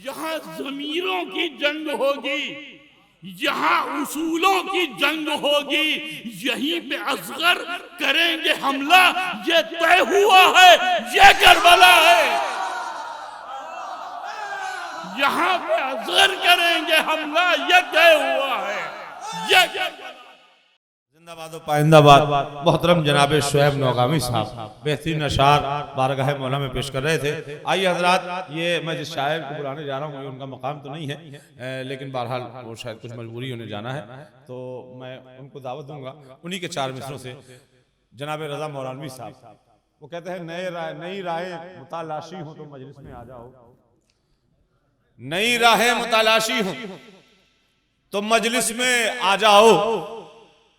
यहाँ जमीरों की जंग होगी, यहाँ उसूलों की जंग होगी, यहीं पे असगर करेंगे हमला, ये तय हुआ है, ये करबला है। यहाँ पे असगर करेंगे हमला, ये तय हुआ है, ये करबला। जिंदाबाद पाइंदाबाद। मोहतरम जनाब शुएब नौगामी साहब बेहतरीन अशार बारगाह मौला में पेश कर रहे थे। आइए हजरात, ये मैं जिस शायर को बुलाने जा रहा हूँ ये उनका मकाम तो नहीं है, लेकिन बहरहाल वो शायद कुछ मजबूरी उन्हें जाना है, तो मैं उनको दावत दूंगा। उन्हीं के चार मिसरों से जनाब रजा मौलानवी साहब, वो कहते हैं नई राहें मुतालाशी हो तो मजलिस में आ जाओ, नई राहें मुतालाशी हो तो मजलिस में आ जाओ,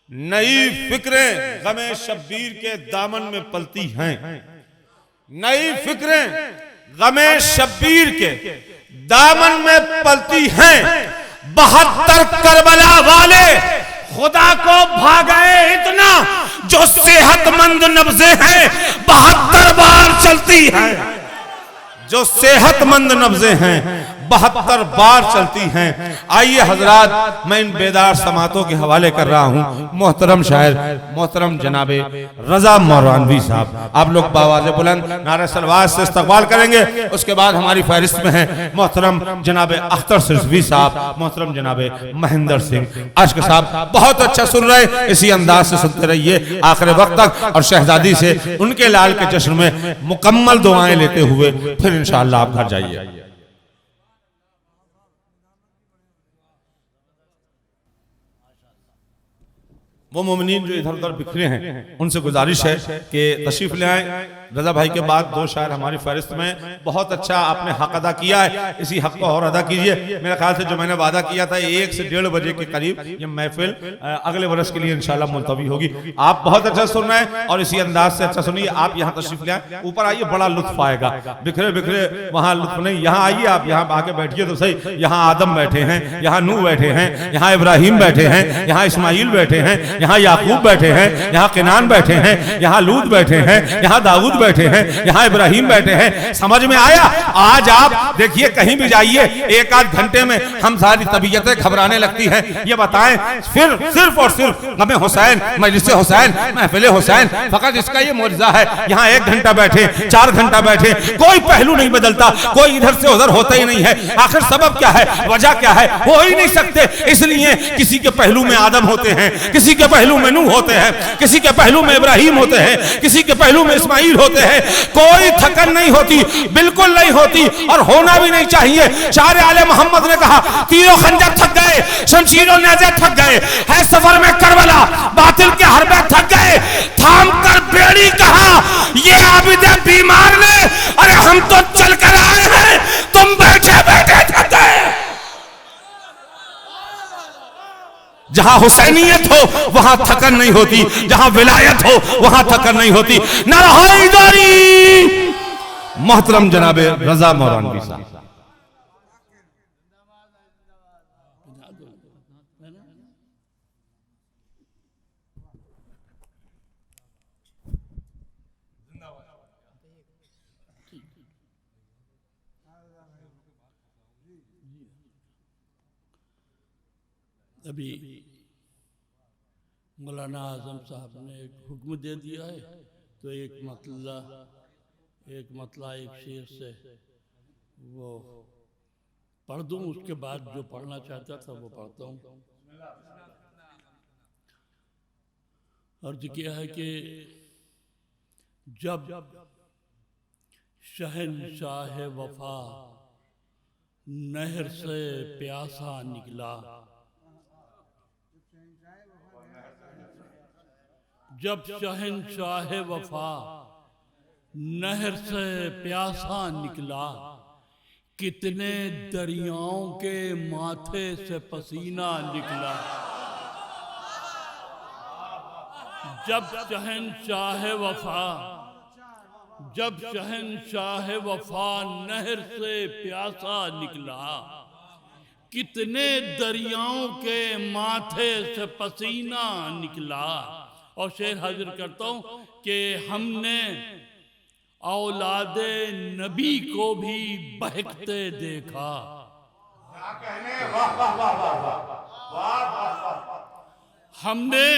नई फिक्रें गमे शब्बीर के दामन में पलती हैं, नई फिक्रें गमे शब्बीर के दामन में पलती हैं, 72 करबला वाले खुदा को भागे इतना जो सेहतमंद नब्ज़े हैं 72 बार चलती हैं, जो सेहतमंद नब्ज़े हैं 72 बार चलती हैं। आइए हजरात, मैं इन बेदार समातों के हवाले कर रहा हूँ मोहतरम शायर मोहतरम जनाबे रजा मौलानवी साहब। आप लोग बावाज़े बुलंद नारे सलवात से इस्तकबाल करेंगे। उसके बाद हमारी फहरिस्त में है मोहतरम जनाबे अख्तर सिरसवी साहब, मोहतरम जनाबे महेंद्र सिंह आशिक साहब। बहुत अच्छा सुन रहे, इसी अंदाज से सुनते रहिए आखिर वक्त तक, और शहजादी से उनके लाल के जश्न में मुकम्मल दुआएं लेते हुए फिर इंशाअल्लाह आप घर जाइए। वो मोमिनीन जो इधर उधर बिखरे हैं उनसे गुजारिश है कि तशरीफ ले आए। रजा भाई के बाद दो शायर हमारी फहरिस्त में, बहुत अच्छा आपने हक अदा किया है, इसी हक को और अदा कीजिए। मेरे ख्याल से जो मैंने वादा किया था 1 से 1:30 बजे के करीब ये महफिल अगले वर्ष के लिए इंशाल्लाह मुलतवी होगी। आप बहुत अच्छा सुन रहे हैं और इसी अंदाज से अच्छा सुनिए। आप यहाँ तशरीफ ले आए, ऊपर आइए, बड़ा लुत्फ आएगा। बिखरे बिखरे वहाँ लुत्फ नहीं, यहाँ आइए, आप यहाँ आके बैठिए तो सही। यहाँ आदम बैठे हैं, यहाँ नूह बैठे हैं, यहाँ इब्राहिम बैठे हैं, यहाँ इस्माइल बैठे हैं, यहाँ याकूब बैठे हैं, यहाँ किनान बैठे हैं, यहाँ लूत बैठे हैं, यहाँ दाऊद बैठे हैं, यहाँ इब्राहिम बैठे हैं। समझ में आया? आज आप देखिए, कहीं भी जाइए 1 आध घंटे में हम सारी तबीयतें घबराने लगती हैं। ये बताएं, फिर सिर्फ और सिर्फ गमे हुसैन, मजलिस हुसैन, महफिल हुसैन, फकत इसका ये मौजज़ा है। यहाँ 1 घंटा बैठे, 4 घंटा बैठे, कोई पहलू नहीं बदलता, कोई इधर से उधर होता ही नहीं है। आखिर सबब क्या है, वजह क्या है? हो ही नहीं सकते। इसलिए किसी के पहलू में आदम होते हैं, किसी के पहलू में नूह होते हैं, किसी के पहलू में इब्राहिम होते हैं, किसी के पहलू में इस्माइल होते हैं। कोई थकन नहीं होती, बिल्कुल नहीं होती, और होना भी नहीं चाहिए। शायर आले मोहम्मद ने कहा, तीरों खंजर थक गए, शमशीरों नेज़े थक गए, है सफर में करबला, बातिल के हरबे थक गए, थाम कर बेड़ी कहा ये आबिदे बीमार ने, अरे हम तो चल कर आए हैं, तुम बैठे बैठे थक गए। जहां हुसैनियत हो वहां थकन नहीं होती, जहां विलायत हो वहां थकन नहीं होती। नारायदारी मोहतरम जनाबे रजा मौलानवी साहब। अभी मौलाना आजम साहब ने एक हुक्म दे दिया है, तो एक मतला एक शेर से वो पढ़ दूं, उसके बाद जो पढ़ना चाहता था वो पढ़ता हूँ। अर्ज किया है कि जब शहंशाह वफा नहर से प्यासा निकला, जब शहंशाह वफा नहर से प्यासा निकला, कितने दरियाओं के माथे से पसीना निकला। जब शहंशाह वफा, जब शहंशाह वफा नहर से प्यासा निकला, कितने दरियाओं के माथे से पसीना निकला। और शेर हाजिर करता हूँ कि हमने औलादे नबी को भी बहकते देखा। हमने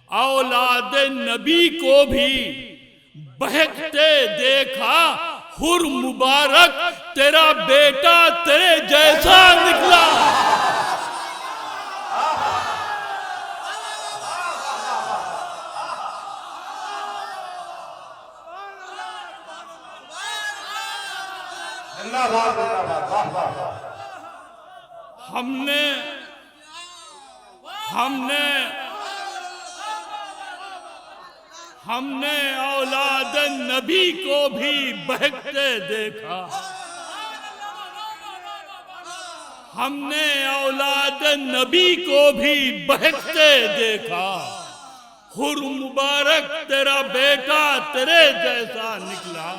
औलादे नबी को भी बहकते देखा, हुर मुबारक तेरा बेटा तेरे जैसा निकला। हमने औलाद नबी को भी बहकते देखा। हमने औलाद नबी को भी बहकते देखा, हुर मुबारक तेरा बेटा तेरे जैसा निकला।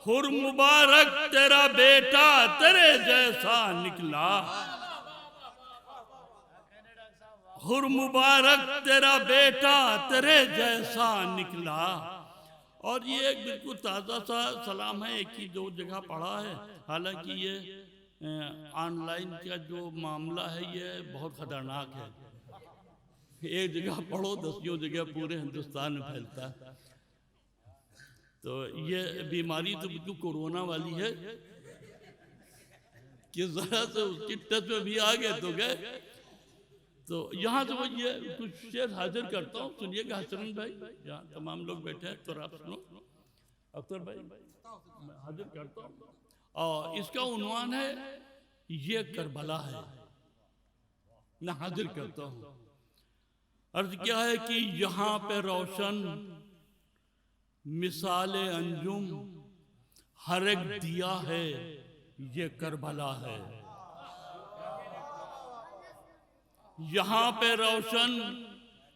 हुर मुबारक तेरा बेटा तेरे जैसा निकला। हुर मुबारक तेरा बेटा तेरे जैसा निकला। और ये एक बिल्कुल ताज़ा सा सलाम है, एक ही दो जगह पढ़ा है। हालांकि ये ऑनलाइन का जो मामला है ये बहुत खतरनाक है। एक जगह पढ़ो, दसियों जगह पूरे हिंदुस्तान में फैलता है। तो ये बीमारी तो बिल्कुल कोरोना वाली है कि जरा से उसकी टच में भी आ गए तो गए। तो यहाँ से ये कुछ शेर हाजिर करता हूँ, सुनिएगा हसन भाई, यहाँ तमाम लोग बैठे हैं तो आप सुनो। अख्तर भाई मैं हाजिर करता हूँ, और इसका उन्वान है ये करबला है। मैं हाजिर करता हूँ। अर्ज क्या है कि यहाँ पे रोशन मिसाले अंजुम हर एक दिया है, ये करबला है। यहाँ पे रोशन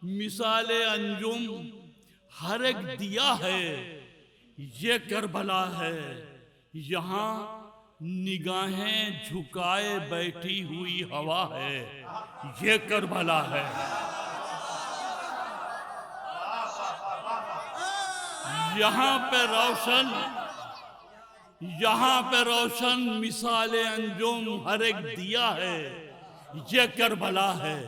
मिसाले अंजुम हर एक दिया है, ये करबला है। यहाँ निगाहें झुकाए बैठी हुई हवा है, ये करबला है। यहाँ पे रोशन मिसाले अंजुम हर एक दिया है, ये करबला है।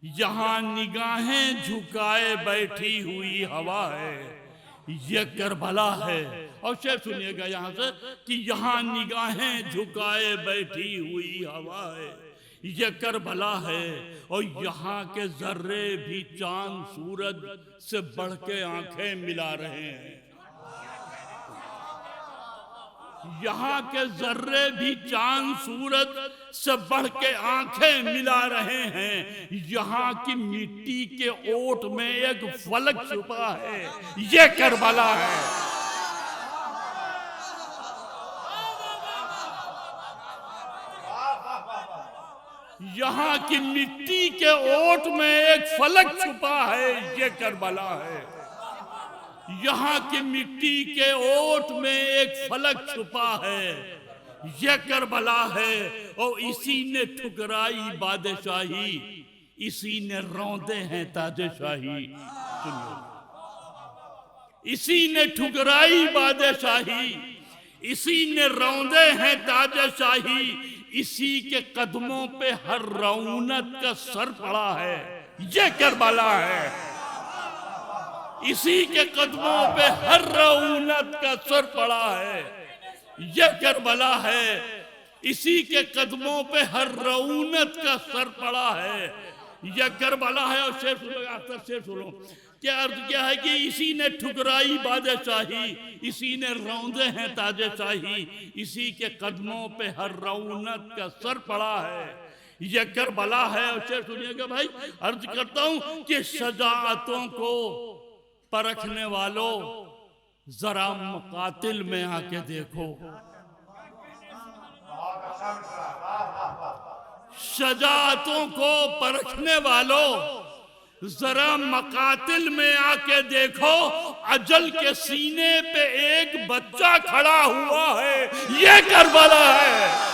यहाँ निगाहें झुकाए बैठी हुई हवा है, ये करबला है। और शेर सुनिएगा यहाँ से कि यहाँ निगाहें झुकाए बैठी हुई हवा है, ये करबला है। और यहाँ के जर्रे भी चांद सूरज से बढ़ के आंखें मिला रहे हैं। यहाँ के जर्रे भी चांद सूरज से बढ़ के आंखें मिला रहे हैं। यहाँ की मिट्टी के ओट में एक फलक छुपा है, ये करबला है। यहाँ की मिट्टी के ओट में एक फलक छुपा है, ये करबला है। यहाँ की मिट्टी के ओट में एक फलक छुपा है, ये करबला है। और इसी ने ठुकराई बादशाही, इसी ने रौंदे हैं ताजशाही। सुनिए, इसी ने ठुकराई बादशाही, इसी ने रौंदे हैं ताजशाही। इसी के कदमों पे हर रौनक का सर पड़ा है, ये करबला है। इसी के कदमों पे हर रौनक का सर पड़ा है, ये करबला है। इसी के कदमों पे हर रौनक का सर पड़ा है, ये करबला है। और शेर सुनो, आखिर शेर सुनो, क्या अर्थ क्या है कि इसी ने ठुकराई बादशाही, इसी ने रौंदे हैं ताजशाही। इसी के कदमों पे हर रौनक का सर पड़ा है, ये करबला है। और शेर सुनिएगा भाई, अर्ज करता हूं कि शजाअतों को परखने वालों जरा मुकातिल में आके देखो। शजाअतों को परखने वालों जरा मकातिल में आके देखो। अजल के सीने पे एक बच्चा खड़ा हुआ है, ये करबला है।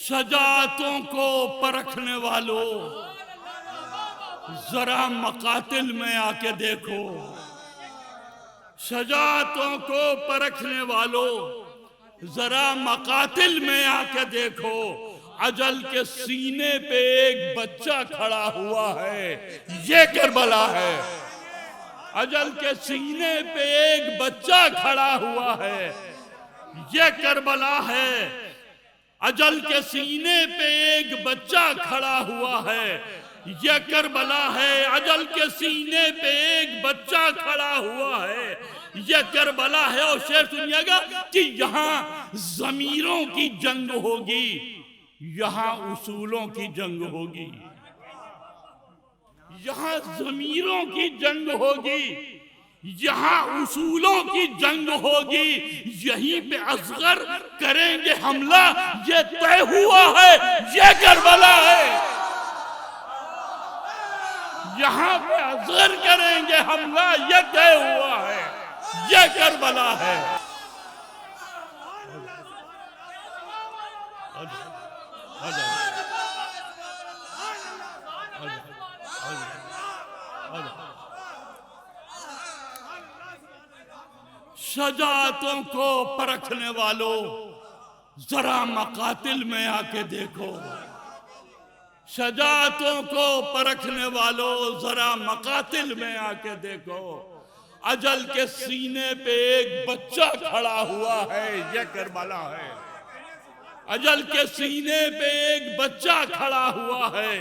शजातों को परखने वालों, जरा मकातिल में आके देखो। शजातों को परखने वालों, जरा मकातिल में आके देखो। अजल के सीने पे एक बच्चा खड़ा हुआ है, ये करबला है। अजल के सीने पे एक बच्चा खड़ा हुआ है, ये करबला है। अजल के सीने पे एक बच्चा खड़ा हुआ है, ये करबला है। अजल के सीने पे एक बच्चा खड़ा हुआ है, ये करबला है। और शेर सुनिएगा कि यहाँ ज़मीरों की जंग होगी, यहाँ उसूलों की जंग होगी। यहाँ ज़मीरों की जंग होगी, यहाँ उसूलों की जंग होगी। यहीं पे असगर करेंगे हमला, ये तय हुआ है, ये करबला है। यहाँ पे असगर करेंगे हमला, ये तय हुआ है, ये करबला है। शजातों को परखने वालों, जरा मकातिल में आके देखो। शजातों को परखने वालों, जरा मकातिल में आके देखो। अजल के सीने पे एक बच्चा खड़ा हुआ है, यह करबला है। अजल के सीने पे एक बच्चा खड़ा हुआ है,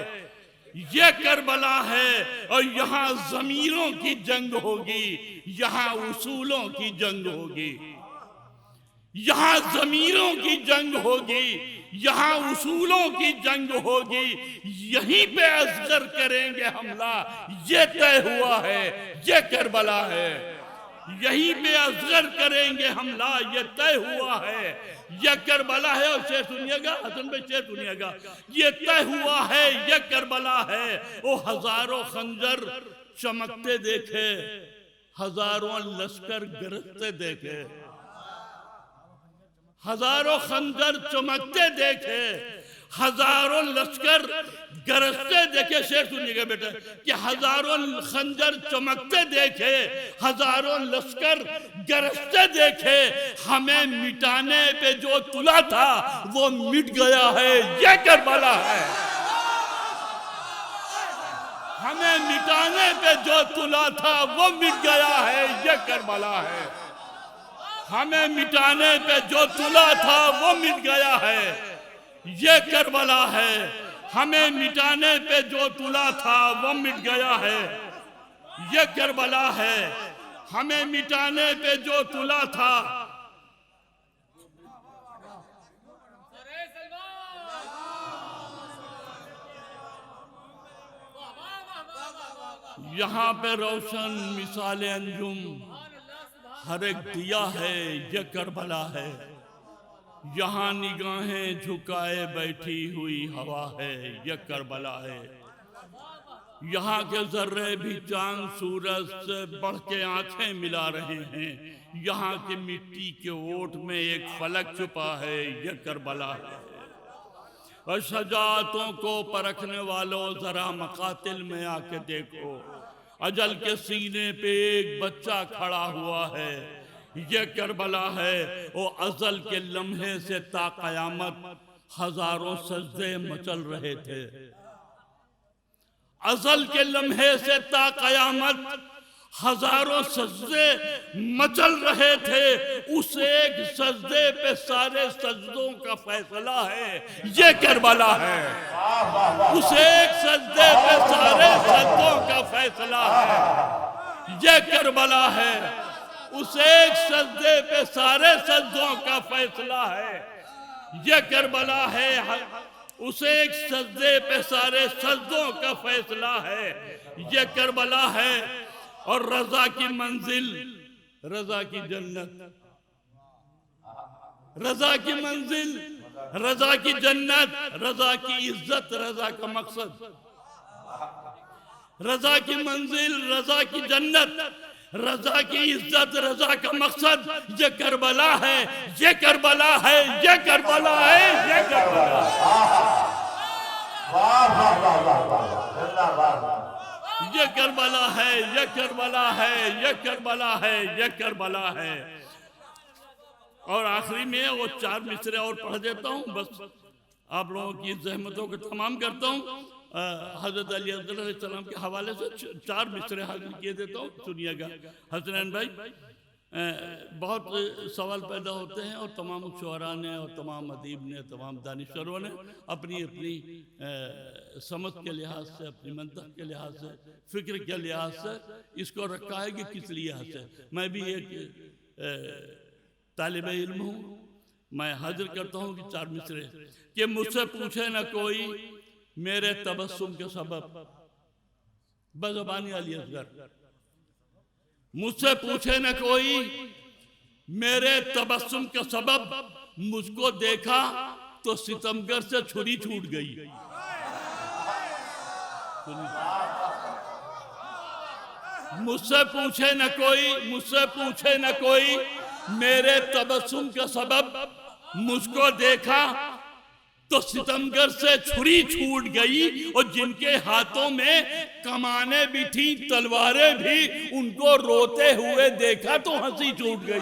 ये करबला है। और यहाँ ज़मीरों की जंग होगी, यहाँ उसूलों की जंग होगी। यहाँ ज़मीरों की जंग होगी, यहाँ उसूलों की जंग होगी। यहीं पे असगर करेंगे हमला, ये तय हुआ है, ये करबला है। यहीं पे असगर करेंगे हमला, ये तय हुआ है, ये करबला है। और शेर सुनिएगा, हसन भाई शेर सुनिएगा, ये तय हुआ है, ये करबला है। वो हजारों खंजर चमकते देखे, हजारों लश्कर गरजते देखे। हजारों खंजर चमकते देखे, हजारों लश्कर गरजते देखे। शेर सुनिएगा बेटा कि हजारों खंजर चमकते देखे, हजारों लश्कर गरजते देखे। हमें मिटाने पे जो तुला था वो मिट गया है, ये करबला है। हमें मिटाने पे जो तुला था वो मिट गया है, ये करबला है। हमें मिटाने पे जो तुला था वो मिट गया है, ये करबला है। हमें मिटाने पे जो तुला था वो मिट गया है, ये करबला है। हमें मिटाने पे जो तुला था, यहाँ पे रोशन मिसाल अंजुम हर एक दिया है, ये करबला है। यहाँ निगाहें झुकाए बैठी हुई हवा है, ये करबला है। यहाँ के जर्रे भी चांद सूरज से बढ़ के आंखें मिला रहे हैं। यहाँ की मिट्टी के ओट में एक फलक छुपा है, ये करबला है। और शजातों को परखने वालों, जरा मकातिल में आके देखो। अजल के सीने पे एक बच्चा खड़ा हुआ है, ये करबला है। वो अजल के लम्हे से ता कयामत हजारों सजदे मचल रहे थे। अजल के लम्हे से ता कयामत हजारों सजदे मचल रहे थे। उस एक सजदे पे सारे सजदों का फैसला है, ये करबला है। उस एक सजदे पे सारे सजदों का फैसला है, ये करबला है। उस एक सजदे पे सारे सजदों का फैसला है, ये करबला है। उस एक सजदे पे सारे सजदों का फैसला है, ये करबला है। और रजा की मंजिल, रजा की जन्नत, रजा की मंजिल, रजा की जन्नत, रजा की इज्जत, रजा का मकसद। रजा की मंजिल, रजा की जन्नत, रजा की इज्जत, रजा का मकसद ये करबला है, ये करबला है, ये करबला है, ये करबला है, ये करबला है, ये करबला है, ये करबला है, ये करबला है। और आखिरी में वो 4 मिसरे और पढ़ देता हूँ, बस आप लोगों की जहमतों को तमाम करता हूँ। हजरत अली अलैहिस्सलाम के हवाले से 4 मिसरे हाजिर किए देता हूँ, सुनिएगा। हसनैन भाई, बहुत सवाल पैदा होते हैं और तमाम शुअरा ने और तमाम अदीब ने, तमाम दानिशवरों ने अपनी अपनी समझ के लिहाज से, अपनी मंतक के लिहाज से, फिक्र के लिहाज से इसको रखा है कि किस लिहाज से। मैं भी एक तालिब इल्म हूँ, मैं हाजिर करता हूँ कि 4 मिसरे कि मुझसे पूछे न कोई मेरे तबस्सुम के सबब, बज़बानी अली असगर, मुझसे पूछे न कोई मेरे तबस्सुम का सबब, मुझको देखा तो सितमगर से छुरी छूट गई। मुझसे पूछे न कोई, मुझसे पूछे न कोई मेरे तबस्सुम का सबब, मुझको देखा तो सितमगर से छुरी छूट गई। और जिनके हाथों में कमाने भी थी, तलवारें भी, उनको रोते हुए देखा तो हंसी छूट गई।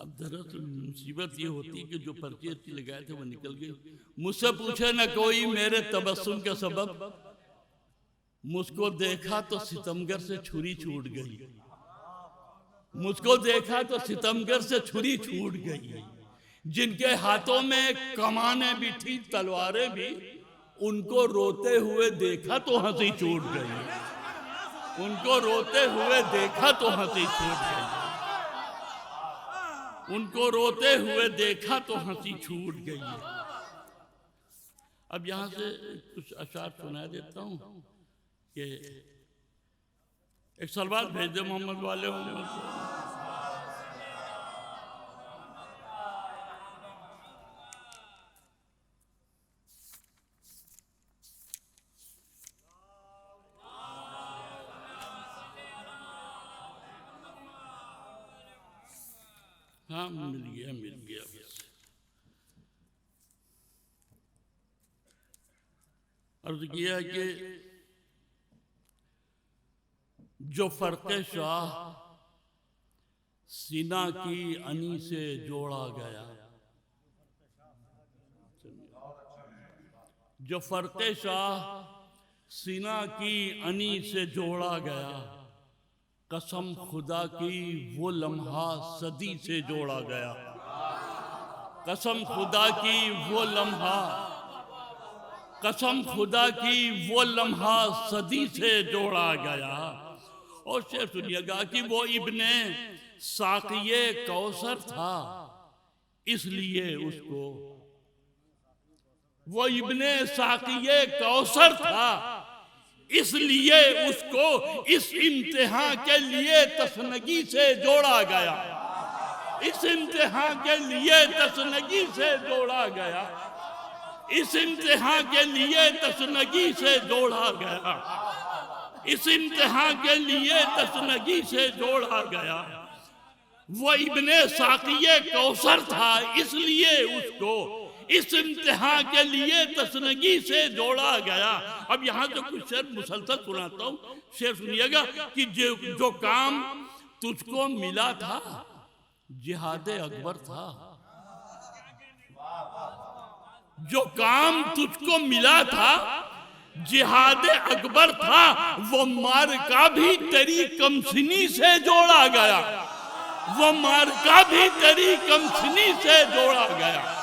अब दरअसल मुसीबत ये होती कि जो पर्ची अच्छी लगाए थे वो निकल गई। मुझसे पूछे न कोई मेरे तबस्सुम का सबब, मुझको देखा तो सितमगर से छुरी छूट गई। मुझको देखा तो सितमगर से छुरी छूट गई। जिनके हाथों में कमाने भी थी, तलवारें भी, उनको रोते हुए देखा तो हंसी छूट गई। उनको रोते हुए देखा तो हंसी छूट गई। उनको रोते हुए देखा तो हंसी छूट गई। अब यहां से कुछ अशार सुना देता हूं कि एक सलवार भेज दे मोहम्मद वाले होंगे। हाँ, मिल गया, मिल गया। अर्ज किया है कि जो फर्क शाह सीना की अनी से जोड़ा गया, जो फर्क शाह सीना की अनी से जोड़ा गया, कसम खुदा की वो लम्हा सदी से जोड़ा गया। कसम खुदा की वो लम्हा, कसम खुदा की वो लम्हा सदी से जोड़ा गया। और शेर सुनिएगा कि वो इब्ने साक़िये कौसर था, इसलिए उसको, वो इब्ने साक़िये कौसर था, इसलिए उसको इस इम्तिहान के लिए तसनगी से जोड़ा गया। इस इम्तिहान के लिए तसनगी से जोड़ा गया। इस इम्तिहान के लिए तसनगी से जोड़ा गया। इस इम्तिहान के लिए तसनगी से जोड़ा गया। वो इब्ने साक़िये कौसर था, इसलिए उसको इस इम्तिहान के लिए तसनगी से जोड़ा गया। अब यहाँ से कुछ शेर मुसलसल सुनाता हूँ, शेर सुनिएगा कि जो काम तुझको मिला था जिहादे अकबर था। जो काम तुझको मिला था जिहादे अकबर था, वो मार्का भी तेरी कमसिनी से जोड़ा गया। वो मार्का भी तेरी कमसिनी से जोड़ा गया।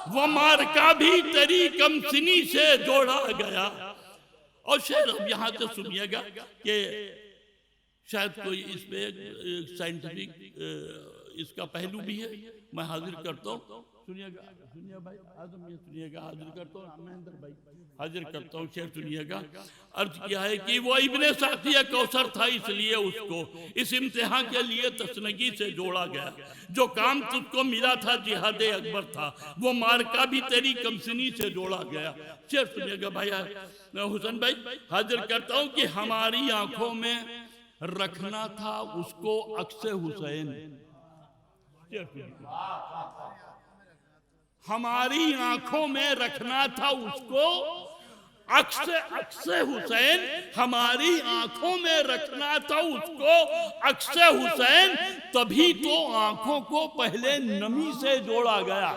वो मार्का भी तेरी कमसिनी से जोड़ा गया। और शेर अब यहाँ से सुनिएगा कि शायद कोई इसमें साइंटिफिक इसका पहलू भी है, मैं हाजिर करता हूँ। सुनिएगा, सुनिए भाई आजम, ये सुनिएगा, हाजिर करता हूँ महेंद्र भाई, हाजिर करता हूँ, शेर सुनिएगा। अर्ज किया है कि वो इब्ने साथिया कौसर था, इसलिए उसको इस इम्तिहान के लिए तस्नगी से जोड़ा गया। जो काम तुझको मिला था जिहाद अकबर था, वो मार्का भी तेरी कमसनी से जोड़ा गया। शेर सुनिएगा भाई हुसैन भाई, हाजिर करता हूँ कि हमारी आंखों में रखना था उसको अक्से हुसैन। हमारी आंखों में रखना था उसको अक्से हुसैन, हमारी आंखों में रखना था उसको अक्से हुसैन, तभी तो आंखों को पहले नमी से जोड़ा गया।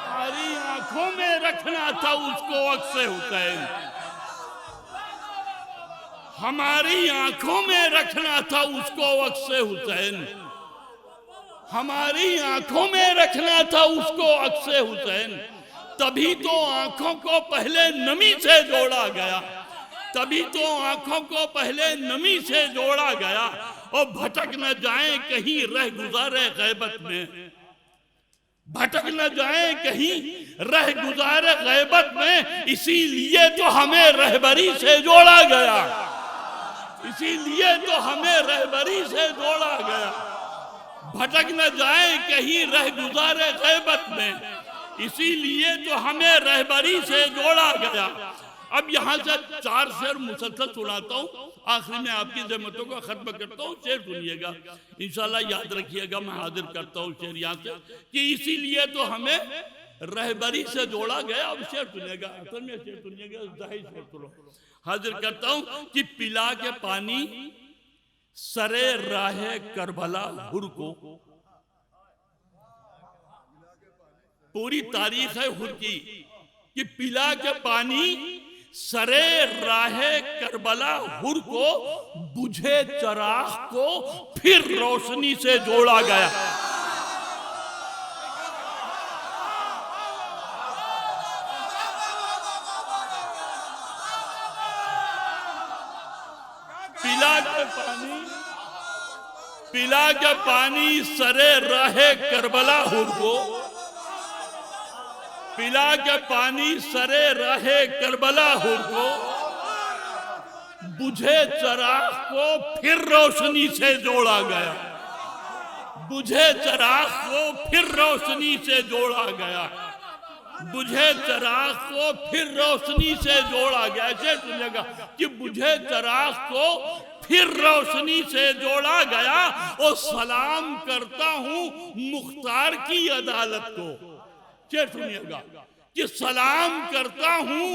हमारी आंखों में रखना था उसको अक्से हुसैन, हमारी आंखों में रखना था उसको अक्से हुसैन, हमारी आंखों में रखना था उसको अक्से हुसैन, तभी तो आंखों को पहले नमी से जोड़ा गया, तभी तो आंखों को पहले नमी से जोड़ा गया। और भटक न जाए कहीं रह गुजारे गैबत में, भटक न जाए कहीं रह गुजारे गैबत में, इसीलिए तो हमें रहबरी से जोड़ा गया, इसीलिए तो हमें रहबरी से जोड़ा गया। भटक न जाए कहीं रह गुजारे गैबत में, इसीलिए तो हमें रहबरी से जोड़ा गया। अब यहाँ से 4 शेर मुसलसल सुनाता हूँ, आखिरी में आपकी जहमतों को खत्म करता हूँ। शेर सुनिएगा, इंशाल्लाह याद रखिएगा, मैं हाजिर करता हूँ शेर यहाँ से कि इसीलिए तो हमें रहबरी से जोड़ा गया। अब शेर सुनिएगा, असल में शेर सुनिएगा, जाहिर शेर सुनो। हाजिर करता हूँ कि पिला के पानी सरे राहे करबला हुर को, पूरी तारीख है हुर की कि पिला के पानी सरे राहे करबला हुर को, बुझे चराग को फिर रोशनी से जोड़ा गया। पिला के पानी सरे राहे करबला हुर को, पिला के पानी सरे राहे करबला हुर को, बुझे चराग को फिर रोशनी से जोड़ा गया, बुझे चराग को फिर रोशनी से जोड़ा गया, बुझे चराग को फिर रोशनी से जोड़ा गया। ऐसे सुनिएगा कि बुझे चराग को फिर रोशनी से जोड़ा गया। और सलाम करता हूं मुख्तार की अदालत को, सुनिएगा कि सलाम करता हूं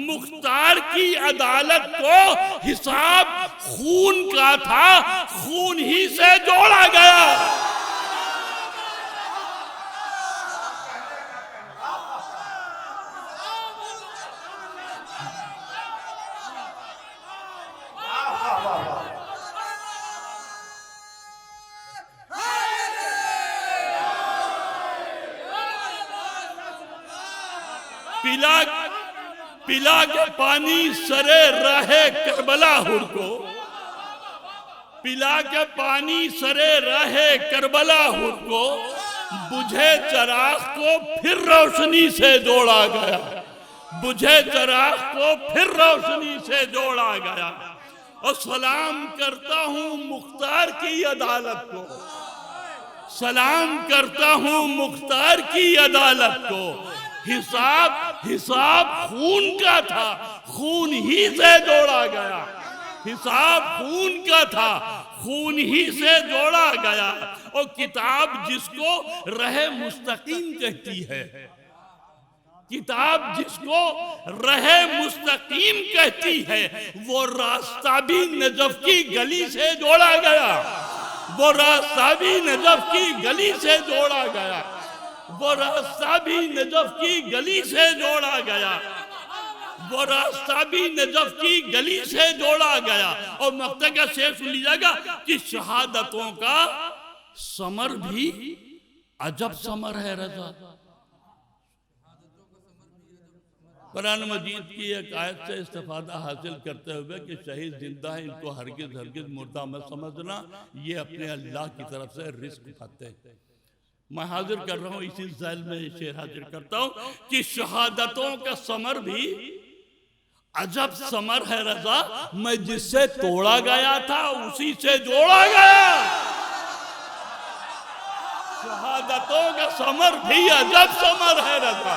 मुख्तार की अदालत को, हिसाब खून का था खून ही से जोड़ा गया। पिला के पानी सरे राहे करबला हुर को, पिला के पानी सरे राहे करबला हुर को, बुझे चराग को फिर रोशनी से जोड़ा गया, बुझे चराग को फिर रोशनी से जोड़ा गया। और सलाम करता हूं मुख्तार की अदालत को, सलाम करता हूं मुख्तार की अदालत को, हिसाब खून का था खून ही से जोड़ा गया, हिसाब खून का था खून ही से जोड़ा गया। और किताब जिसको रहे मुस्तकीम कहती है, किताब जिसको रहे मुस्तकीम कहती है, वो रास्ता भी नजफ की गली से जोड़ा गया, वो रास्ता भी नजफ की गली से जोड़ा गया, वो रास्ता भी नजफ की गली से जोड़ा गया, वो रास्ता भी नजफ की गली से जोड़ा गया। और मक्ते का शेर सुन लीजिएगा कि शहादतों का समर भी अजब समर है रजा। कुरान मजीद की एक आयत से इस्तेफादा हासिल करते हुए कि शहीद जिंदा है, इनको हरगिज हरगिज मुर्दा मत समझना, ये अपने अल्लाह की तरफ से रिस्क उठाते हैं। मैं हाजिर कर रहा हूँ इसी ज़ैल में ये शेर हाजिर करता हूँ कि शहादतों का समर भी अजब समर है रजा, मैं जिससे तोड़ा गया था उसी से जोड़ा गया। शहादतों का समर भी अजब समर है रजा,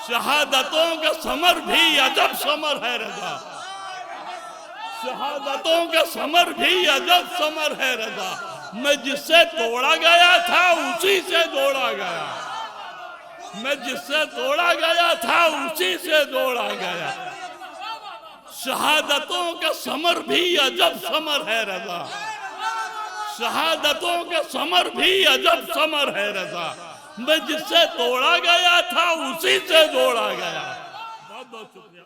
शहादतों का समर भी अजब समर है रजा, शहादतों का समर भी अजब समर है रजा, मैं जिससे तोड़ा गया था उसी से जोड़ा गया, मैं जिससे तोड़ा गया था उसी से जोड़ा गया। शहादतों का समर भी अजब समर है रजा, शहादतों का समर भी अजब समर है रजा, मैं जिससे तोड़ा गया था उसी से जोड़ा गया। बहुत बहुत शुक्रिया।